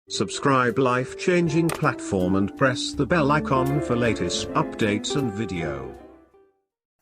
Subscribe life-changing platform and press the bell icon for latest updates and video.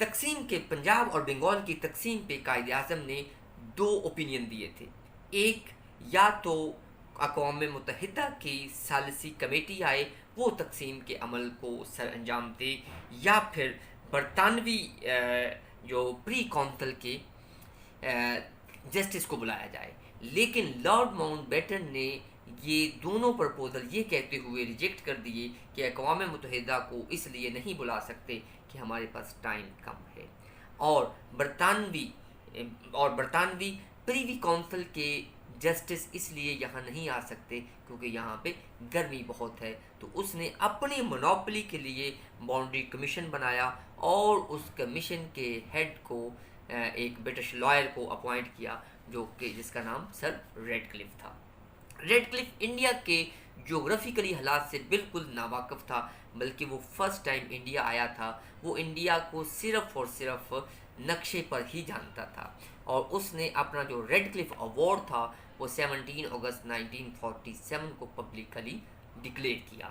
تقسیم کے پنجاب اور بنگال کی تقسیم پہ قائد اعظم نے 2 اوپینین دیے تھے. ایک، یا تو اقوام متحدہ کی ثالثی کمیٹی آئے وہ تقسیم کے عمل کو سر انجام دے، یا پھر برطانوی جو پری کونسل کے جسٹس کو بلایا جائے. لیکن لارڈ ماؤنٹ بیٹن نے یہ دونوں پرپوزل یہ کہتے ہوئے ریجیکٹ کر دیے کہ اقوام متحدہ کو اس لیے نہیں بلا سکتے کہ ہمارے پاس ٹائم کم ہے، اور برطانوی پریوی کونسل کے جسٹس اس لیے یہاں نہیں آ سکتے کیونکہ یہاں پہ گرمی بہت ہے. تو اس نے اپنی مونوپلی کے لیے باؤنڈری کمیشن بنایا، اور اس کمیشن کے ہیڈ کو ایک برٹش لائر کو اپوائنٹ کیا جس کا نام سر ریڈ کلف تھا. ریڈ کلف انڈیا کے جغرافیکلی حالات سے بالکل ناواقف تھا، بلکہ وہ فرسٹ ٹائم انڈیا آیا تھا. وہ انڈیا کو صرف اور صرف نقشے پر ہی جانتا تھا، اور اس نے اپنا جو ریڈ کلف ایوارڈ تھا وہ 17 اگست 1947 کو پبلکلی ڈکلیئر کیا،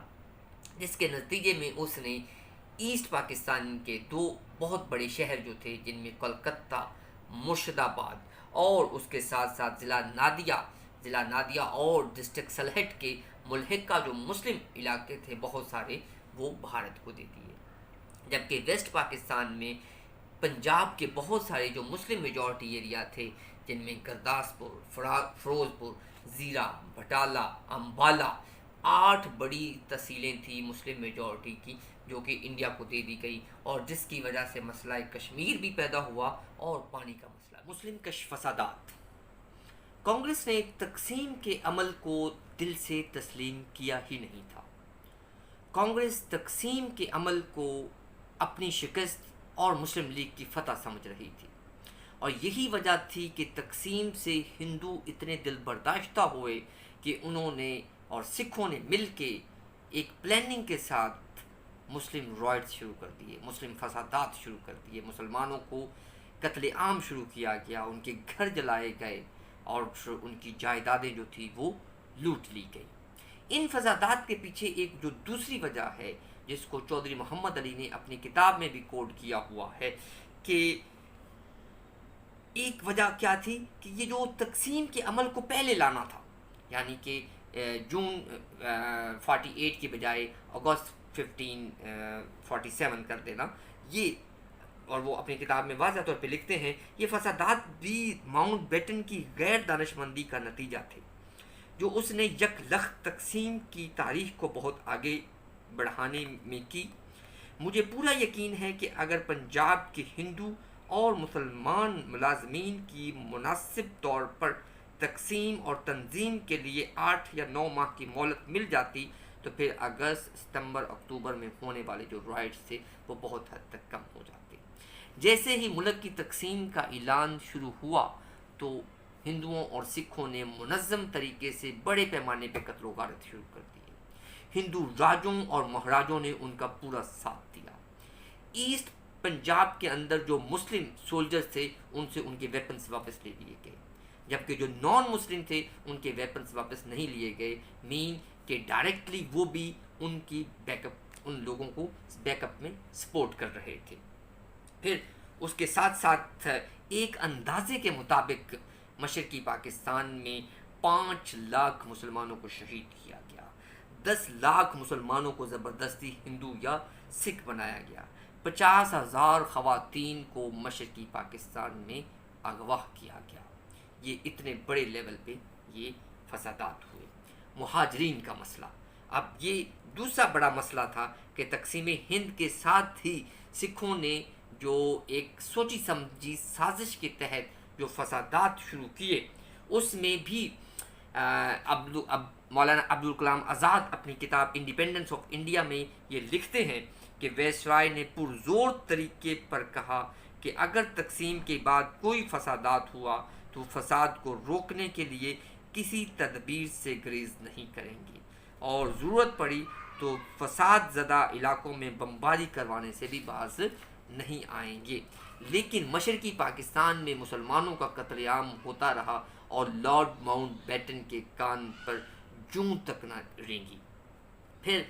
جس کے نتیجے میں اس نے ایسٹ پاکستان کے 2 بہت بڑے شہر جو تھے، جن میں کلکتہ، مرشد آباد، اور اس کے ساتھ ساتھ ضلع نادیہ اور ڈسٹرکٹ سلہٹ کے ملحقہ جو مسلم علاقے تھے بہت سارے، وہ بھارت کو دے دیے. جبکہ ویسٹ پاکستان میں پنجاب کے بہت سارے جو مسلم میجورٹی ایریا تھے، جن میں گرداسپور، فیروزپور، زیرہ، بٹالہ، امبالہ، 8 بڑی تحصیلیں تھیں مسلم میجورٹی کی، جو کہ انڈیا کو دے دی گئی، اور جس کی وجہ سے مسئلہ کشمیر بھی پیدا ہوا اور پانی کا مسئلہ. مسلم کش فسادات. کانگریس نے تقسیم کے عمل کو دل سے تسلیم کیا ہی نہیں تھا. کانگریس تقسیم کے عمل کو اپنی شکست اور مسلم لیگ کی فتح سمجھ رہی تھی، اور یہی وجہ تھی کہ تقسیم سے ہندو اتنے دل برداشتہ ہوئے کہ انہوں نے اور سکھوں نے مل کے ایک پلاننگ کے ساتھ مسلم رائٹس شروع کر دیے، مسلم فسادات شروع کر دیے، مسلمانوں کو قتل عام شروع کیا گیا، ان کے گھر جلائے گئے، اور ان کی جائیدادیں جو تھی وہ لوٹ لی گئی. ان فسادات کے پیچھے ایک جو دوسری وجہ ہے، جس کو چودھری محمد علی نے اپنی کتاب میں بھی کوٹ کیا ہوا ہے، کہ ایک وجہ کیا تھی کہ یہ جو تقسیم کے عمل کو پہلے لانا تھا، یعنی کہ جون 48 کی بجائے اگست 1547 کر دینا، یہ، اور وہ اپنی کتاب میں واضح طور پہ لکھتے ہیں، یہ فسادات بھی ماؤنٹ بیٹن کی غیر دانشمندی کا نتیجہ تھے، جو اس نے یک لخت تقسیم کی تاریخ کو بہت آگے بڑھانے میں کی. مجھے پورا یقین ہے کہ اگر پنجاب کے ہندو اور مسلمان ملازمین کی مناسب طور پر تقسیم اور تنظیم کے لیے 8 یا 9 ماہ کی مہلت مل جاتی تو پھر اگست، ستمبر، اکتوبر میں ہونے والے جو رائٹس تھے وہ بہت حد تک کم ہو جاتے. جیسے ہی ملک کی تقسیم کا اعلان شروع ہوا تو ہندوؤں اور سکھوں نے منظم طریقے سے بڑے پیمانے پہ قتل و غارت شروع کر دیے. ہندو راجوں اور مہاراجوں نے ان کا پورا ساتھ دیا. ایسٹ پنجاب کے اندر جو مسلم سولجرز تھے ان سے ان کے ویپنز واپس لے لیے گئے، جبکہ جو نان مسلم تھے ان کے ویپنز واپس نہیں لیے گئے. مین کہ ڈائریکٹلی وہ بھی ان لوگوں کو بیک اپ میں سپورٹ کر رہے تھے. پھر اس کے ساتھ ساتھ ایک اندازے کے مطابق مشرقی پاکستان میں 5 لاکھ مسلمانوں کو شہید کیا گیا، 10 لاکھ مسلمانوں کو زبردستی ہندو یا سکھ بنایا گیا، 50,000 خواتین کو مشرقی پاکستان میں اغوا کیا گیا. یہ اتنے بڑے لیول پہ یہ فسادات ہوئے. مہاجرین کا مسئلہ، اب یہ دوسرا بڑا مسئلہ تھا کہ تقسیم ہند کے ساتھ ہی سکھوں نے جو ایک سوچی سمجھی سازش کے تحت جو فسادات شروع کیے، اس میں بھی مولانا عبدالکلام آزاد اپنی کتاب انڈیپینڈنس آف انڈیا میں یہ لکھتے ہیں کہ ویسرائے نے پرزور طریقے پر کہا کہ اگر تقسیم کے بعد کوئی فسادات ہوا تو فساد کو روکنے کے لیے کسی تدبیر سے گریز نہیں کریں گے، اور ضرورت پڑی تو فساد زدہ علاقوں میں بمباری کروانے سے بھی باز نہیں آئیں گے. لیکن مشرقی پاکستان میں مسلمانوں کا قتل عام ہوتا رہا اور لارڈ ماؤنٹ بیٹن کے کان پر جوں تک نہ رینگی. پھر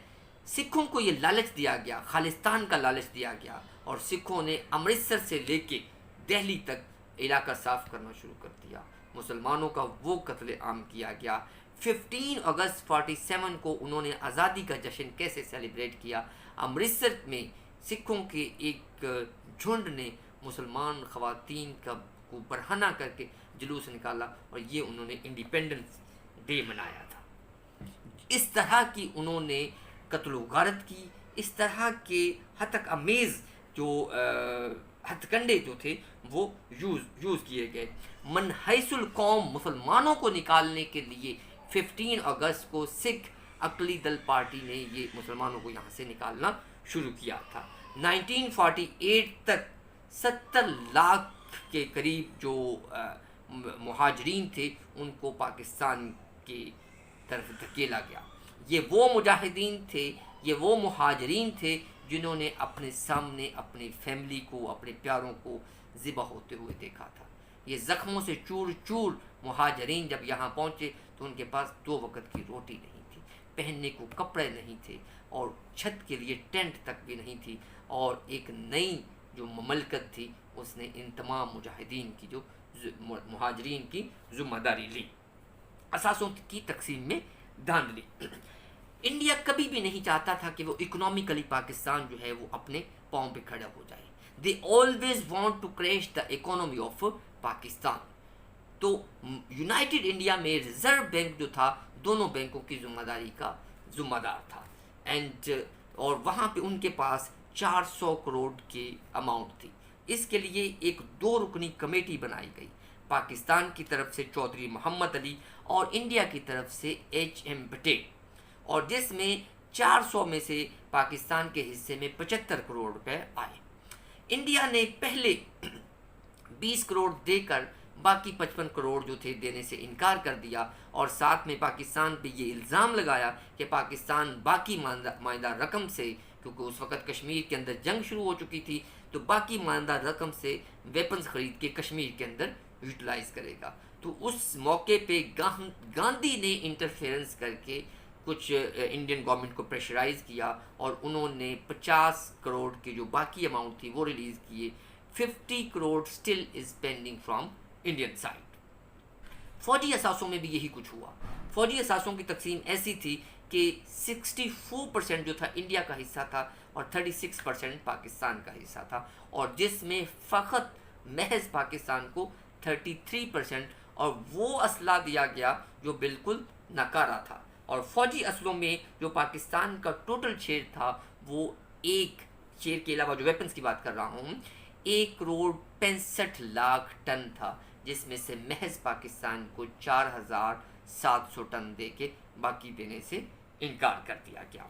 سکھوں کو یہ لالچ دیا گیا، خالصتان کا لالچ دیا گیا، اور سکھوں نے امرتسر سے لے کے دہلی تک علاقہ صاف کرنا شروع کر دیا۔ مسلمانوں کا وہ قتل عام کیا گیا۔ 15 اگست 47 کو انہوں نے آزادی کا جشن کیسے سیلیبریٹ کیا؟ امرتسر میں سکھوں کے ایک جھنڈ نے مسلمان خواتین کا کو برہنہ کر کے جلوس نکالا، اور یہ انہوں نے انڈیپینڈنس ڈے منایا تھا۔ اس طرح کی انہوں نے قتل و غارت کی، اس طرح کے ہتک امیز جو ہتھ کنڈے جو تھے وہ یوز کیے گئے۔ من حیث القوم مسلمانوں کو نکالنے کے لیے 15 اگست کو سکھ عقلی دل پارٹی نے یہ مسلمانوں کو یہاں سے نکالنا شروع کیا تھا۔ 1948 تک 70 لاکھ کے قریب جو مہاجرین تھے ان کو پاکستان کی طرف دھکیلا گیا۔ یہ وہ مجاہدین تھے، یہ وہ مہاجرین تھے جنہوں نے اپنے سامنے اپنی فیملی کو، اپنے پیاروں کو ذبح ہوتے ہوئے دیکھا تھا۔ یہ زخموں سے چور چور مہاجرین جب یہاں پہنچے تو ان کے پاس 2 وقت کی روٹی نہیں تھی، پہننے کو کپڑے نہیں تھے، اور چھت کے لیے ٹینٹ تک بھی نہیں تھی، اور ایک نئی جو مملکت تھی اس نے ان تمام مجاہدین کی جو مہاجرین کی ذمہ داری لی، اثاثوں کی تقسیم میں دھاندلی۔ انڈیا کبھی بھی نہیں چاہتا تھا کہ وہ اکنامکلی پاکستان جو ہے وہ اپنے پاؤں پہ کھڑا ہو جائے۔ They always want to crash the economy of Pakistan. تو یونائٹڈ انڈیا میں ریزرو بینک جو تھا دونوں بینکوں کی ذمہ داری کا ذمہ دار تھا، اور وہاں پہ ان کے پاس 400 کروڑ کی اماؤنٹ تھی۔ اس کے لیے ایک 2 رکنی کمیٹی بنائی گئی، پاکستان کی طرف سے چودھری محمد علی اور انڈیا کی طرف سے HM پٹیل، اور جس میں 400 میں سے پاکستان کے حصے میں 75 کروڑ روپے آئے۔ انڈیا نے پہلے 20 کروڑ دے کر باقی 55 کروڑ جو تھے دینے سے انکار کر دیا، اور ساتھ میں پاکستان پہ یہ الزام لگایا کہ پاکستان باقی مائدہ رقم سے، کیونکہ اس وقت کشمیر کے اندر جنگ شروع ہو چکی تھی، تو باقی مائدہ رقم سے ویپنز خرید کے کشمیر کے اندر یوٹیلائز کرے گا۔ تو اس موقع پہ گاندھی نے انٹرفیئرنس کر کے کچھ انڈین گورنمنٹ کو پریشرائز کیا، اور انہوں نے 50 کروڑ کی جو باقی اماؤنٹ تھی وہ ریلیز کیے۔ 50 crore still is pending from Indian side. فوجی اثاثوں میں بھی یہی کچھ ہوا۔ فوجی اثاثوں کی تقسیم ایسی تھی کہ 64% جو تھا انڈیا کا حصہ تھا، اور 36% پاکستان کا حصہ تھا، اور جس میں فقط محض پاکستان کو 33%، اور وہ اسلحہ دیا گیا جو بالکل ناکارہ تھا۔ اور فوجی اسلحوں میں جو پاکستان کا ٹوٹل شیئر تھا وہ ایک شیئر کے علاوہ جو ویپنز کی بات کر رہا ہوں 1 کروڑ 65 لاکھ ٹن تھا، جس میں سے محض پاکستان کو 4700 ٹن دے کے باقی دینے سے انکار کر دیا گیا۔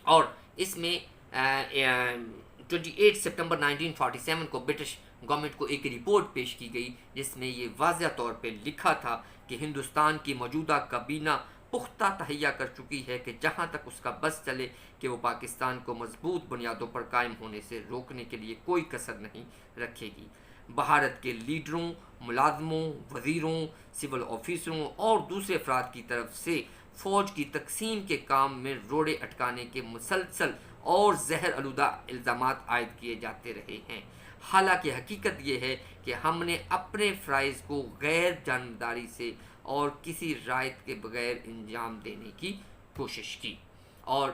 اور اس میں 28 سپٹمبر 1947 کو برٹش گورنمنٹ کو ایک رپورٹ پیش کی گئی جس میں یہ واضح طور پہ لکھا تھا کہ ہندوستان کی موجودہ کابینہ پختہ تہیا کر چکی ہے کہ جہاں تک اس کا بس چلے کہ وہ پاکستان کو مضبوط بنیادوں پر قائم ہونے سے روکنے کے لیے کوئی کسر نہیں رکھے گی۔ بھارت کے لیڈروں، ملازموں، وزیروں، سول آفیسروں اور دوسرے افراد کی طرف سے فوج کی تقسیم کے کام میں روڑے اٹکانے کے مسلسل اور زہر آلودہ الزامات عائد کیے جاتے رہے ہیں۔ حالانکہ حقیقت یہ ہے کہ ہم نے اپنے فرائض کو غیر جانبداری سے اور کسی رعایت کے بغیر انجام دینے کی کوشش کی۔ اور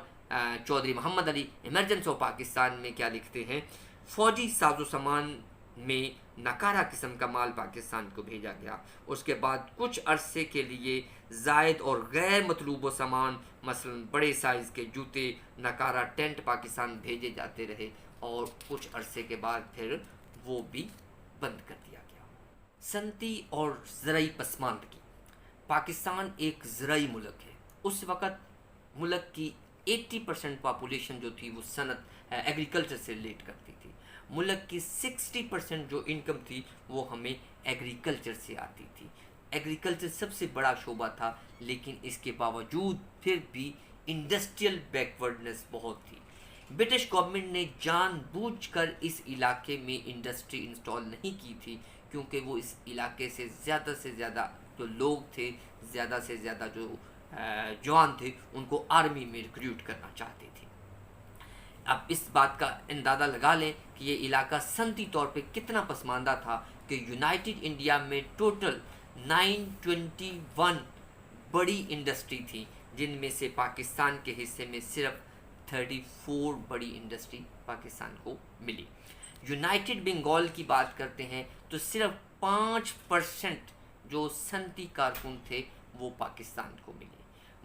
چودھری محمد علی ایمرجنسی آف پاکستان میں کیا لکھتے ہیں؟ فوجی ساز و سامان میں ناکارہ قسم کا مال پاکستان کو بھیجا گیا۔ اس کے بعد کچھ عرصے کے لیے زائد اور غیر مطلوب و سامان مثلا بڑے سائز کے جوتے، ناکارہ ٹینٹ پاکستان بھیجے جاتے رہے، اور کچھ عرصے کے بعد پھر وہ بھی بند کر دیا گیا۔ صنعتی اور زرعی پسماندگی۔ پاکستان ایک زرعی ملک ہے۔ اس وقت ملک کی 80% پاپولیشن جو تھی وہ صنعت ایگریکلچر سے ریلیٹ کرتی تھی۔ ملک کی 60% جو انکم تھی وہ ہمیں ایگریکلچر سے آتی تھی۔ ایگریکلچر سب سے بڑا شعبہ تھا، لیکن اس کے باوجود پھر بھی انڈسٹریل بیکورڈنس بہت تھی۔ برٹش گورنمنٹ نے جان بوجھ کر اس علاقے میں انڈسٹری انسٹال نہیں کی تھی، کیونکہ وہ اس علاقے سے زیادہ جو لوگ تھے، زیادہ سے زیادہ جو جوان تھے ان کو آرمی میں ریکروٹ کرنا چاہتے تھے۔ اب اس بات کا اندازہ لگا لیں کہ یہ علاقہ صنعتی طور پہ کتنا پسماندہ تھا کہ یونائٹڈ انڈیا میں ٹوٹل 921 بڑی انڈسٹری تھی، جن میں سے پاکستان کے حصے میں صرف 34 بڑی انڈسٹری پاکستان کو ملی۔ یونائٹڈ بنگال کی بات کرتے ہیں تو صرف 5% جو صنعتی کارکن تھے وہ پاکستان کو ملے۔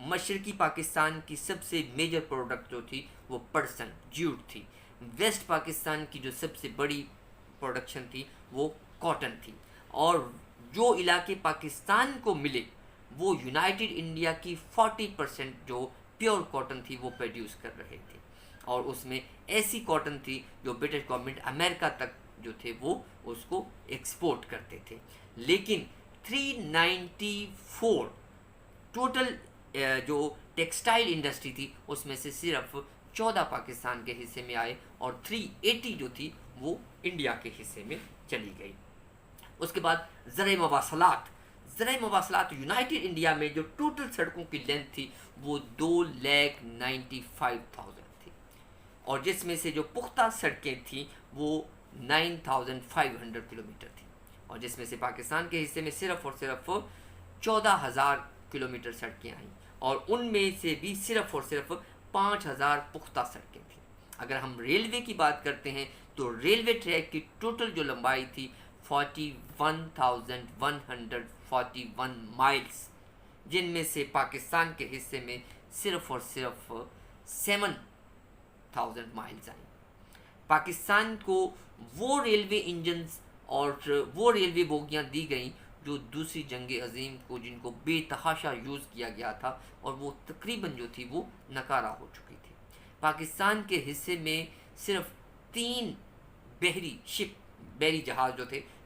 مشرقی پاکستان کی سب سے میجر پروڈکٹ جو تھی وہ پرسن جیوٹ تھی۔ ویسٹ پاکستان کی جو سب سے بڑی پروڈکشن تھی وہ کاٹن تھی، اور جو علاقے پاکستان کو ملے وہ یونائٹڈ انڈیا کی 40% جو پیور کاٹن تھی وہ پروڈیوس کر رہے تھے، اور اس میں ایسی کاٹن تھی جو برٹش گورنمنٹ امریکہ تک جو تھے وہ اس کو ایکسپورٹ کرتے تھے۔ لیکن 394 ٹوٹل جو ٹیکسٹائل انڈسٹری تھی اس میں سے صرف 14 پاکستان کے حصے میں آئے، اور 380 جو تھی وہ انڈیا کے حصے میں چلی گئی۔ اس کے بعد زرعی مواصلات یونائٹڈ انڈیا میں جو ٹوٹل سڑکوں کی لینتھ تھی وہ 2,95,000 تھی، اور جس میں سے جو پختہ سڑکیں تھیں وہ 9,500 کلومیٹر تھی، اور جس میں سے پاکستان کے حصے میں صرف اور صرف 14,000 کلومیٹر سڑکیں آئیں، اور ان میں سے بھی صرف اور صرف 5,000 پختہ سڑکیں تھیں۔ اگر ہم ریلوے کی بات کرتے ہیں تو ریلوے ٹریک کی ٹوٹل جو لمبائی تھی 41,141 مائلز، جن میں سے پاکستان کے حصے میں صرف اور صرف 7,000 مائلز آئیں۔ پاکستان کو وہ ریلوے انجنز اور وہ ریلوے بوگیاں دی گئیں جو دوسری جنگ عظیم کو جن کو بے تحاشا یوز کیا گیا تھا، اور وہ تقریباً جو تھی وہ ناکارہ ہو چکی تھی۔ پاکستان کے حصے میں صرف 3 بحری جہاز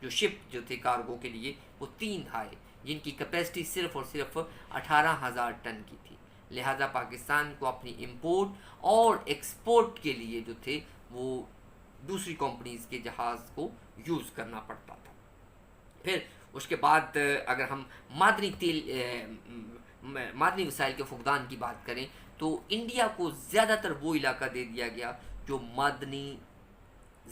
جو شپ تھے کارگو کے لیے وہ 3 آئے، جن کی کیپیسٹی صرف اور صرف 18,000 ٹن کی تھی۔ لہذا پاکستان کو اپنی امپورٹ اور ایکسپورٹ کے لیے جو تھے وہ دوسری کمپنیز کے جہاز کو یوز کرنا پڑتا تھا۔ پھر اس کے بعد اگر ہم معدنی وسائل کے فقدان کی بات کریں تو انڈیا کو زیادہ تر وہ علاقہ دے دیا گیا جو معدنی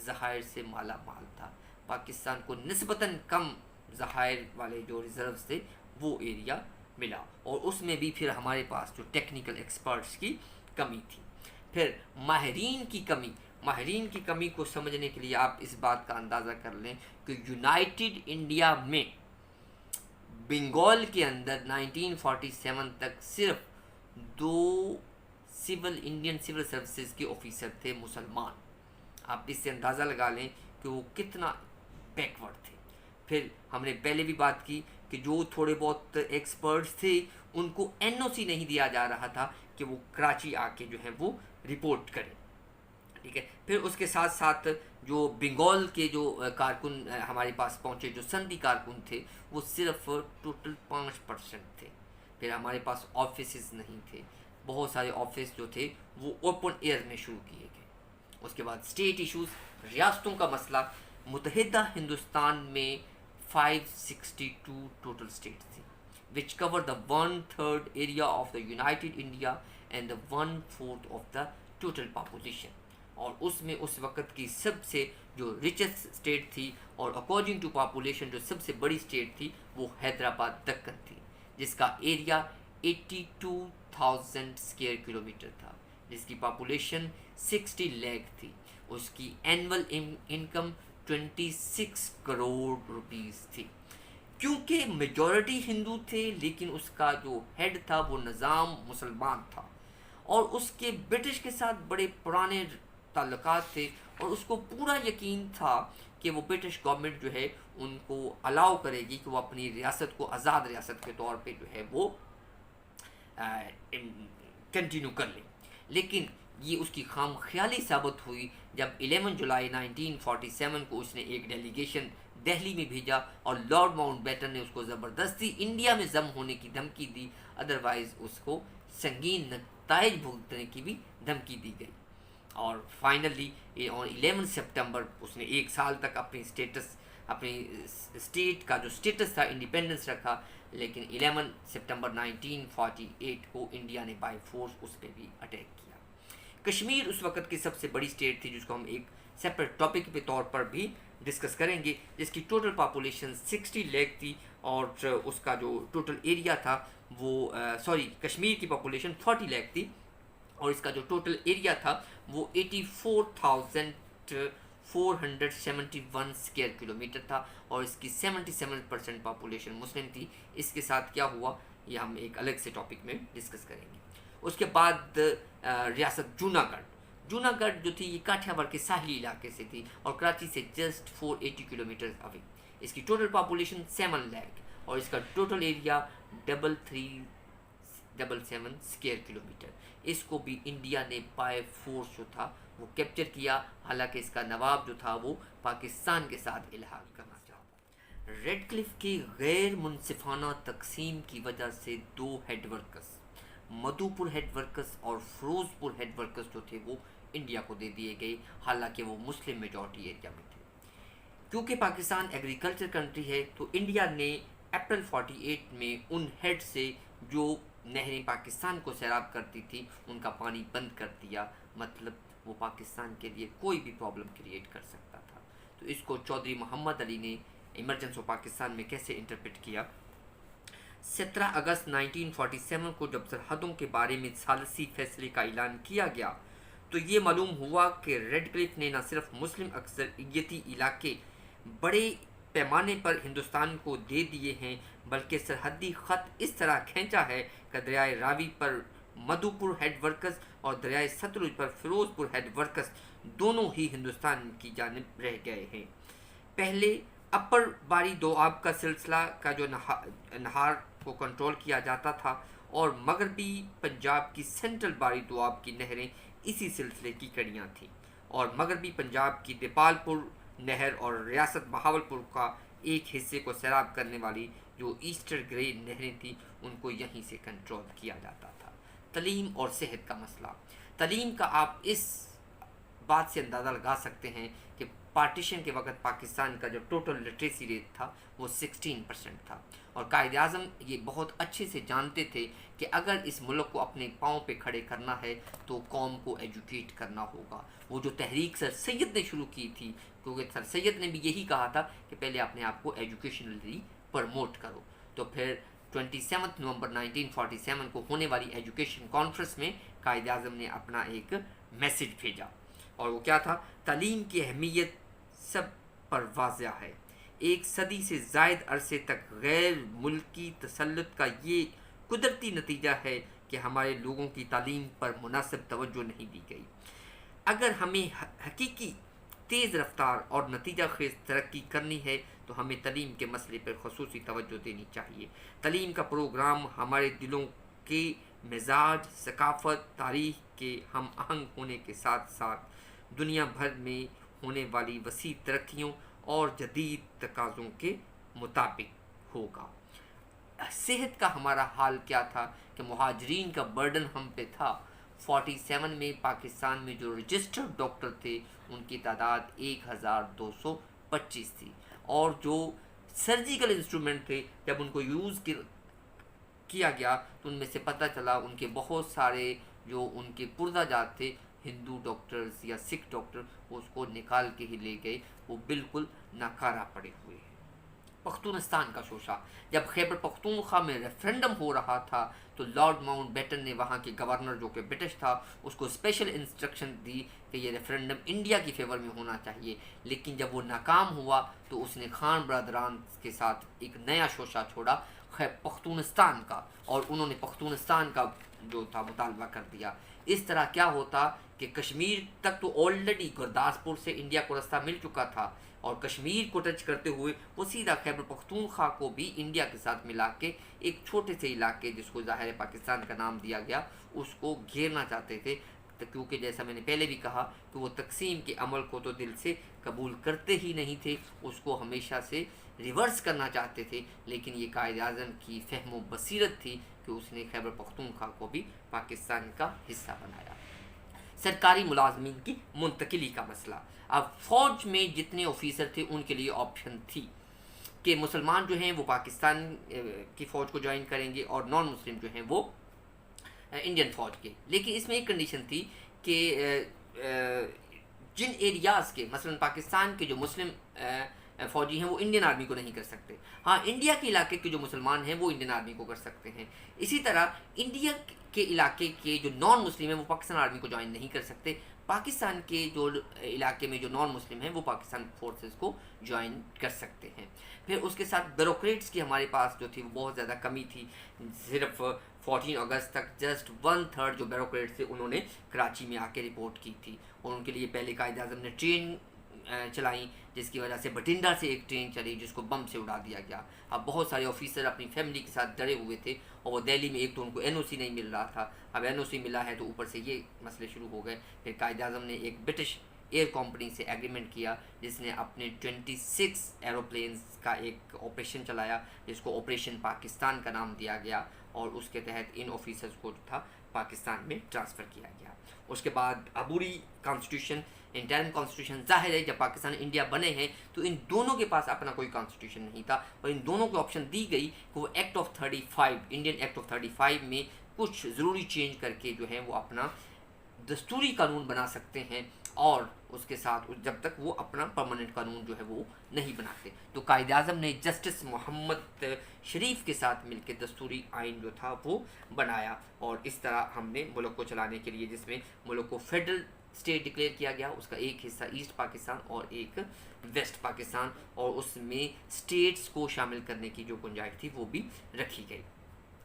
ذخائر سے مالا مال تھا۔ پاکستان کو نسبتاً کم ذخائر والے جو ریزروز تھے وہ ایریا ملا، اور اس میں بھی پھر ہمارے پاس جو ٹیکنیکل ایکسپرٹس کی کمی تھی۔ پھر ماہرین کی کمی کو سمجھنے کے لیے آپ اس بات کا اندازہ کر لیں کہ یونائٹڈ انڈیا میں بنگال کے اندر 1947 تک صرف 2 انڈین سول سروسز کے آفیسر تھے مسلمان۔ آپ اس سے اندازہ لگا لیں کہ وہ کتنا بیکورڈ تھے۔ پھر ہم نے پہلے بھی بات کی کہ جو تھوڑے بہت ایکسپرٹس تھے ان کو NOC نہیں دیا جا رہا تھا کہ وہ کراچی آ کے جو ہے وہ رپورٹ کریں، ٹھیک ہے۔ پھر اس کے ساتھ ساتھ جو بنگال کے جو کارکن ہمارے پاس پہنچے جو صنعتی کارکن تھے وہ صرف ٹوٹل 5% تھے۔ پھر ہمارے پاس آفیسز نہیں تھے، بہت سارے آفس جو تھے وہ اوپن ایئر میں شروع کیے گئے۔ اس کے بعد اسٹیٹ ایشوز، ریاستوں کا مسئلہ۔ متحدہ ہندوستان میں 562 ٹوٹل اسٹیٹس تھیں which cover the 1/3 area of the United India and the 1/4 of the total population، اور اس میں اس وقت کی سب سے جو ریچسٹ اسٹیٹ تھی اور اکارڈنگ ٹو پاپولیشن جو سب سے بڑی اسٹیٹ تھی وہ حیدرآباد دکن تھی، جس کا ایریا 82,000 اسکوائر کلومیٹر تھا، جس کی پاپولیشن 60 لاکھ تھی۔ اس کی اینول انکم 26 کروڑ روپیز تھی۔ کیونکہ میجورٹی ہندو تھے لیکن اس کا جو ہیڈ تھا وہ نظام مسلمان تھا، اور اس کے برٹش کے ساتھ بڑے پرانے تعلقات تھے، اور اس کو پورا یقین تھا کہ وہ برٹش گورنمنٹ جو ہے ان کو الاؤ کرے گی کہ وہ اپنی ریاست کو آزاد ریاست کے طور پہ جو ہے وہ کنٹینیو کر لیں۔ لیکن یہ اس کی خام خیالی ثابت ہوئی جب 11 جولائی 1947 کو اس نے ایک ڈیلیگیشن دہلی میں بھیجا، اور لارڈ ماؤنٹ بیٹن نے اس کو زبردستی انڈیا میں ضم ہونے کی دھمکی دی، ادروائز اس کو سنگین نتائج بھگتنے کی بھی دھمکی دی گئی۔ اور فائنلی آن 11 سپٹمبر اس نے 1 سال تک اپنی اسٹیٹ کا جو اسٹیٹس تھا انڈیپینڈنس رکھا، لیکن 11 سپٹمبر 1948 کو انڈیا نے بائی فورس اس پہ بھی اٹیک کیا۔ کشمیر اس وقت کی سب سے بڑی اسٹیٹ تھی، جس کو ہم ایک سیپریٹ ٹاپک کے طور پر بھی ڈسکس کریں گے، جس کی ٹوٹل پاپولیشن 60 لاکھ تھی، اور اس کا جو ٹوٹل ایریا تھا وہ کشمیر کی پاپولیشن 40 لاکھ تھی، اور اس کا جو ٹوٹل ایریا تھا وہ 84,471 اسکوائر کلومیٹر تھا، اور اس کی 77% پاپولیشن مسلم تھی۔ اس کے ساتھ کیا ہوا یہ ہم ایک الگ سے ٹاپک میں ڈسکس کریں گے۔ اس کے بعد ریاست جونا گڑھ جو تھی یہ کاٹھیا وار کے ساحلی علاقے سے تھی، اور کراچی سے جسٹ 480 کلومیٹر اوے۔ اس کی ٹوٹل پاپولیشن 7 لاکھ، اور اس کا ٹوٹل ایریا 3377 اسکوائر کلومیٹر۔ اس کو بھی انڈیا نے بائی فورس جو تھا وہ کیپچر کیا، حالانکہ اس کا نواب جو تھا وہ پاکستان کے ساتھ الحاق کرنا چاہتا۔ ریڈ کلف کی غیر منصفانہ تقسیم کی وجہ سے 2 head workers, Madhupur head workers اور فیروز پور ہیڈ ورکرز جو تھے وہ انڈیا کو دے دیے گئے، حالانکہ وہ مسلم میجورٹی ایریا میں تھے۔ کیونکہ پاکستان ایگریکلچر کنٹری ہے، تو انڈیا نے اپریل 48 میں ان ہیڈ سے جو نہریں پاکستان کو سیراب کرتی تھی ان کا پانی بند کر دیا، مطلب وہ پاکستان کے لیے کوئی بھی پرابلم کریٹ کر سکتا تھا۔ تو اس کو چودھری محمد علی نے ایمرجنسی آف پاکستان میں کیسے انٹرپریٹ کیا؟ 17 اگست 1947 کو جب سرحدوں کے بارے میں ثالثی فیصلے کا اعلان کیا گیا تو یہ معلوم ہوا کہ ریڈ کلف نے نہ صرف مسلم اکثریتی علاقے بڑے پیمانے پر ہندوستان کو دے دیے ہیں، بلکہ سرحدی خط اس طرح کھینچا ہے کہ دریائے راوی پر مدھوپور ہیڈ ورکرز اور دریائے ستلج پر فیروز پور ہیڈ ورکرز دونوں ہی ہندوستان کی جانب رہ گئے ہیں۔ پہلے اپر باری دوآب کا سلسلہ کا جو نہار کو کنٹرول کیا جاتا تھا، اور مغربی پنجاب کی سینٹرل باری دوآب کی نہریں اسی سلسلے کی کڑیاں تھیں، اور مغربی پنجاب کی دیپال پور نہر اور ریاست بہاولپور کا ایک حصے کو سیراب کرنے والی جو ایسٹر گرے نہریں تھیں ان کو یہیں سے کنٹرول کیا جاتا تھا۔ تعلیم اور صحت کا مسئلہ۔ تعلیم کا آپ اس بات سے اندازہ لگا سکتے ہیں کہ پارٹیشن کے وقت پاکستان کا جو ٹوٹل لٹریسی ریٹ تھا وہ 16% تھا، اور قائد اعظم یہ بہت اچھے سے جانتے تھے کہ اگر اس ملک کو اپنے پاؤں پہ کھڑے کرنا ہے تو قوم کو ایجوکیٹ کرنا ہوگا۔ وہ جو تحریک سر سید نے شروع کی تھی، کیونکہ سر سید نے بھی یہی کہا تھا کہ پہلے اپنے آپ کو ایجوکیشنلی پرموٹ کرو، تو پھر 27 نومبر 1947 کو ہونے والی ایجوکیشن کانفرنس میں قائد اعظم نے اپنا ایک میسج بھیجا، اور وہ کیا تھا؟ تعلیم کی اہمیت سب پر واضح ہے۔ 1 صدی سے زائد عرصے تک غیر ملکی تسلط کا یہ قدرتی نتیجہ ہے کہ ہمارے لوگوں کی تعلیم پر مناسب توجہ نہیں دی گئی۔ اگر ہمیں حقیقی تیز رفتار اور نتیجہ خیز ترقی کرنی ہے تو ہمیں تعلیم کے مسئلے پر خصوصی توجہ دینی چاہیے۔ تعلیم کا پروگرام ہمارے دلوں کے مزاج، ثقافت، تاریخ کے ہم آہنگ ہونے کے ساتھ ساتھ دنیا بھر میں ہونے والی وسیع ترقیوں اور جدید تقاضوں کے مطابق ہوگا۔ صحت کا ہمارا حال کیا تھا کہ مہاجرین کا برڈن ہم پہ تھا۔ 47 میں پاکستان میں جو رجسٹرڈ ڈاکٹر تھے ان کی تعداد 1225 تھی، اور جو سرجیکل انسٹرومنٹ تھے جب ان کو یوز کیا گیا تو ان میں سے پتہ چلا ان کے بہت سارے جو ان کے پردہ جات تھے ہندو ڈاکٹرز یا سکھ ڈاکٹر وہ اس کو نکال کے ہی لے گئے، وہ بالکل ناکارہ پڑے ہوئے ہیں۔ پختونستان کا شوشہ۔ جب خیبر پختونخوا میں ریفرنڈم ہو رہا تھا تو لارڈ ماؤنٹ بیٹن نے وہاں کے گورنر جو کہ برٹش تھا اس کو اسپیشل انسٹرکشن دی کہ یہ ریفرنڈم انڈیا کی فیور میں ہونا چاہیے، لیکن جب وہ ناکام ہوا تو اس نے خان برادران کے ساتھ ایک نیا شوشہ چھوڑا خیبر پختونستان کا، اور انہوں نے پختونستان کا جو تھا مطالبہ کر دیا۔ اس طرح کیا ہوتا کہ کشمیر تک تو آلریڈی گرداسپور سے انڈیا کو راستہ مل چکا تھا، اور کشمیر کو ٹچ کرتے ہوئے وہ سیدھا خیبر پختونخوا کو بھی انڈیا کے ساتھ ملا کے ایک چھوٹے سے علاقے جس کو ظاہر پاکستان کا نام دیا گیا اس کو گھیرنا چاہتے تھے، کیونکہ جیسا میں نے پہلے بھی کہا کہ وہ تقسیم کے عمل کو تو دل سے قبول کرتے ہی نہیں تھے، اس کو ہمیشہ سے ریورس کرنا چاہتے تھے، لیکن یہ قائد اعظم کی فہم و بصیرت تھی کہ اس نے خیبر پختونخوا کو بھی پاکستان کا حصہ بنایا۔ سرکاری ملازمین کی منتقلی کا مسئلہ. اب فوج میں جتنے آفیسر تھے ان کے لیے آپشن تھی کہ مسلمان جو ہیں وہ پاکستان کی فوج کو جوائن کریں گے اور نان مسلم جو ہیں وہ انڈین فوج کے. لیکن اس میں ایک کنڈیشن تھی کہ جن ایریاز کے مثلا پاکستان کے جو مسلم فوجی ہیں وہ انڈین آرمی کو نہیں کر سکتے. ہاں انڈیا کے علاقے کے جو مسلمان ہیں وہ انڈین آرمی کو کر سکتے ہیں. اسی طرح انڈیا کے علاقے کے جو نان مسلم ہیں وہ پاکستان آرمی کو جوائن نہیں کر سکتے. پاکستان کے جو علاقے میں جو نان مسلم ہیں وہ پاکستان فورسز کو جوائن کر سکتے ہیں. پھر اس کے ساتھ بیوروکریٹس کی ہمارے پاس جو تھی وہ بہت زیادہ کمی تھی. صرف 14 اگست تک جسٹ 1/3 جو بیوروکریٹس تھے انہوں نے کراچی میں آ کے رپورٹ کی تھی اور ان کے لیے پہلے قائد اعظم نے ٹرین چلائیں جس کی وجہ سے بٹھنڈا سے ایک ٹرین چلی جس کو بم سے اڑا دیا گیا. اب بہت سارے آفیسر اپنی فیملی کے ساتھ ڈرے ہوئے تھے اور وہ دہلی میں ایک تو ان کو NOC نہیں مل رہا تھا. اب NOC ملا ہے تو اوپر سے یہ مسئلے شروع ہو گئے. پھر قائد اعظم نے ایک برٹش ایئر کمپنی سے ایگریمنٹ کیا جس نے اپنے 26 ایروپلینز کا ایک آپریشن چلایا جس کو آپریشن پاکستان کا نام دیا گیا اور اس کے تحت ان آفیسرز کو جو تھا پاکستان میں ٹرانسفر کیا گیا. اس کے بعد عبوری کانسٹیٹیوشن انٹرم کانسٹیٹیوشن. ظاہر ہے جب پاکستان انڈیا بنے ہیں تو ان دونوں کے پاس اپنا کوئی کانسٹیٹیوشن نہیں تھا اور ان دونوں کو آپشن دی گئی کہ وہ act of 35 Indian act of 35 میں کچھ ضروری چینج کر کے جو ہے وہ اپنا دستوری قانون بنا سکتے ہیں اور اس کے ساتھ جب تک وہ اپنا پرماننٹ قانون جو ہے وہ نہیں بناتے. تو قائد اعظم نے جسٹس محمد شریف کے ساتھ مل کے دستوری آئین جو تھا وہ بنایا اور اس طرح ہم نے ملک کو چلانے کے لیے جس میں ملک کو فیڈرل اسٹیٹ ڈکلیئر کیا گیا. اس کا ایک حصہ ایسٹ پاکستان اور ایک ویسٹ پاکستان اور اس میں اسٹیٹس کو شامل کرنے کی جو گنجائش تھی وہ بھی رکھی گئی.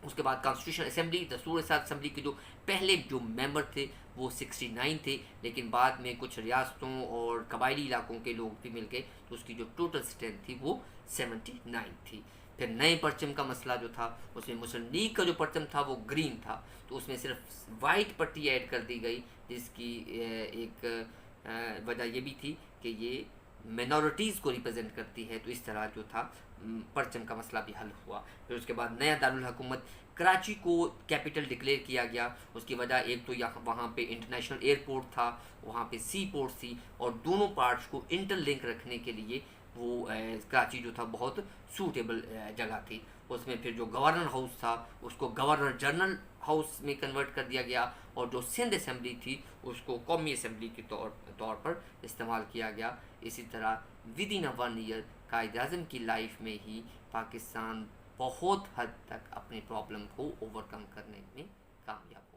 اس کے بعد کانسٹیٹیوشن اسمبلی دستور اثاثت اسمبلی کے جو پہلے جو ممبر تھے وہ 69 تھے لیکن بعد میں کچھ ریاستوں اور قبائلی علاقوں کے لوگ بھی مل گئے تو اس کی جو ٹوٹل اسٹرینتھ تھی وہ 79 تھی. پھر نئے پرچم کا مسئلہ جو تھا اس میں مسلم لیگ کا جو پرچم تھا وہ گرین تھا تو اس میں صرف وائٹ پٹی ایڈ کر دی گئی جس کی ایک وجہ یہ بھی تھی کہ یہ مینورٹیز کو ریپرزینٹ کرتی ہے تو اس طرح جو تھا پرچم کا مسئلہ بھی حل ہوا. پھر اس کے بعد نیا دارالحکومت کراچی کو کیپٹل ڈکلیئر کیا گیا. اس کی وجہ ایک تو وہاں پہ انٹرنیشنل ایئرپورٹ تھا وہاں پہ سی پورٹ تھی اور دونوں پارٹس کو انٹر لنک رکھنے کے لیے وہ کراچی جو تھا بہت سوٹیبل جگہ تھی. اس میں پھر جو گورنر ہاؤس تھا اس کو گورنر جنرل ہاؤس میں کنورٹ کر دیا گیا اور جو سندھ اسمبلی تھی اس کو قومی اسمبلی کے طور پر استعمال کیا گیا. اسی طرح with in 1 year Quaid Azam کی لائف میں ہی پاکستان بہت حد تک اپنی پرابلم کو اوور کم کرنے میں کامیاب